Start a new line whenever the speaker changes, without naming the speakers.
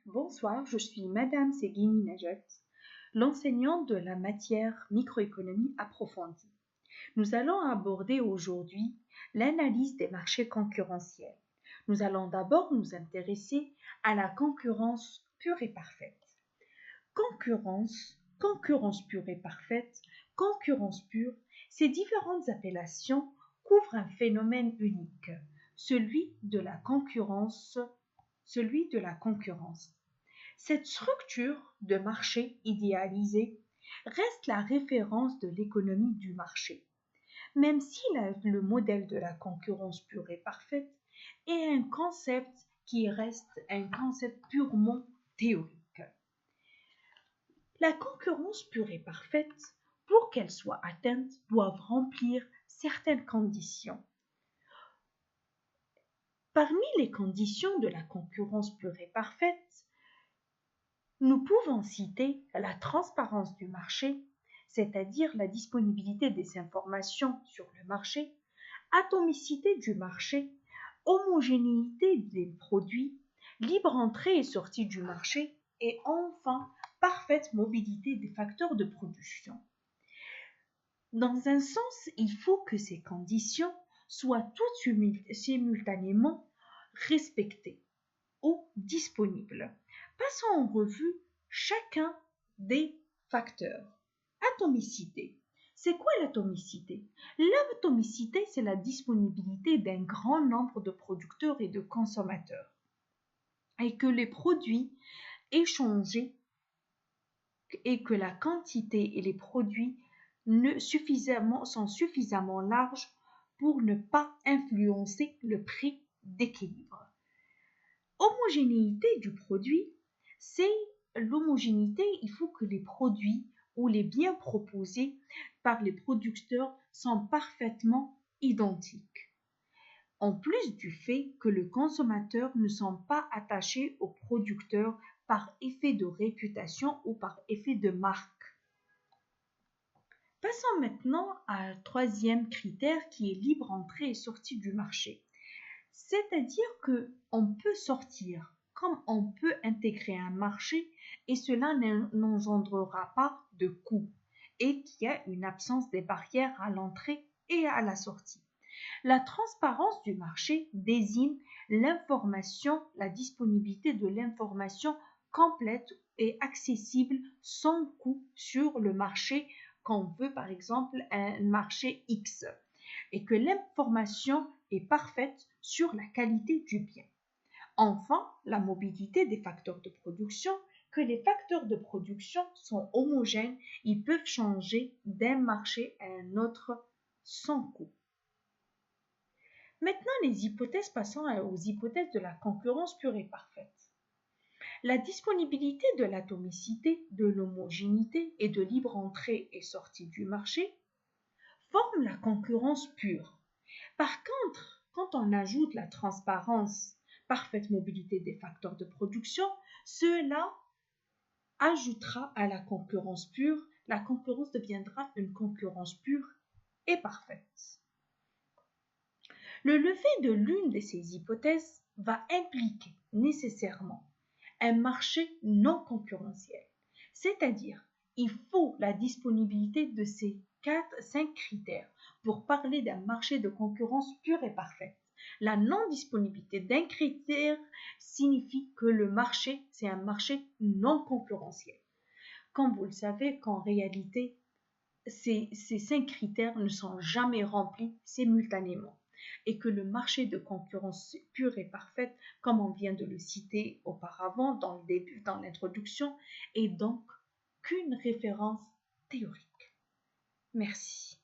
Bonsoir, je suis Madame Seguini Najat, l'enseignante de la matière microéconomie approfondie. Nous allons aborder aujourd'hui l'analyse des marchés concurrentiels. Nous allons d'abord nous intéresser à la concurrence pure et parfaite. Concurrence pure et parfaite, concurrence pure, ces différentes appellations couvrent un phénomène unique, celui de la concurrence. Cette structure de marché idéalisée reste la référence de l'économie du marché, même si le modèle de la concurrence pure et parfaite est un concept qui reste un concept purement théorique. La concurrence pure et parfaite, pour qu'elle soit atteinte, doit remplir certaines conditions. Parmi les conditions de la concurrence pure et parfaite, nous pouvons citer la transparence du marché, c'est-à-dire la disponibilité des informations sur le marché, atomicité du marché, homogénéité des produits, libre entrée et sortie du marché et enfin parfaite mobilité des facteurs de production. Dans un sens, il faut que ces conditions soient toutes simultanément respectées ou disponibles. Passons en revue chacun des facteurs. Atomicité. C'est quoi l'atomicité? L'atomicité, c'est la disponibilité d'un grand nombre de producteurs et de consommateurs et que les produits échangés et que la quantité et les produits sont suffisamment larges pour ne pas influencer le prix d'équilibre. Homogénéité du produit, c'est l'homogénéité, il faut que les produits ou les biens proposés par les producteurs sont parfaitement identiques. En plus du fait que les consommateurs ne sont pas attachés aux producteurs par effet de réputation ou par effet de marque. Passons maintenant à un troisième critère qui est libre entrée et sortie du marché. C'est-à-dire qu'on peut sortir comme on peut intégrer un marché et cela n'engendrera pas de coût et qu'il y a une absence des barrières à l'entrée et à la sortie. La transparence du marché désigne l'information, la disponibilité de l'information complète et accessible sans coût sur le marché qu'on veut, par exemple un marché X, et que l'information est parfaite sur la qualité du bien. Enfin, la mobilité des facteurs de production, que les facteurs de production sont homogènes, ils peuvent changer d'un marché à un autre sans coût. Maintenant, passons aux hypothèses de la concurrence pure et parfaite. La disponibilité de l'atomicité, de l'homogénéité et de libre entrée et sortie du marché forment la concurrence pure. Par contre, quand on ajoute la transparence, parfaite mobilité des facteurs de production, cela ajoutera à la concurrence pure. La concurrence deviendra une concurrence pure et parfaite. Le lever de l'une de ces hypothèses va impliquer nécessairement un marché non concurrentiel, c'est-à-dire il faut la disponibilité de ces 5 critères pour parler d'un marché de concurrence pure et parfaite. La non-disponibilité d'un critère signifie que le marché, c'est un marché non concurrentiel. Comme vous le savez, qu'en réalité, ces 5 critères ne sont jamais remplis simultanément et que le marché de concurrence pure et parfaite, comme on vient de le citer auparavant dans le début, dans l'introduction, est donc qu'une référence théorique. Merci.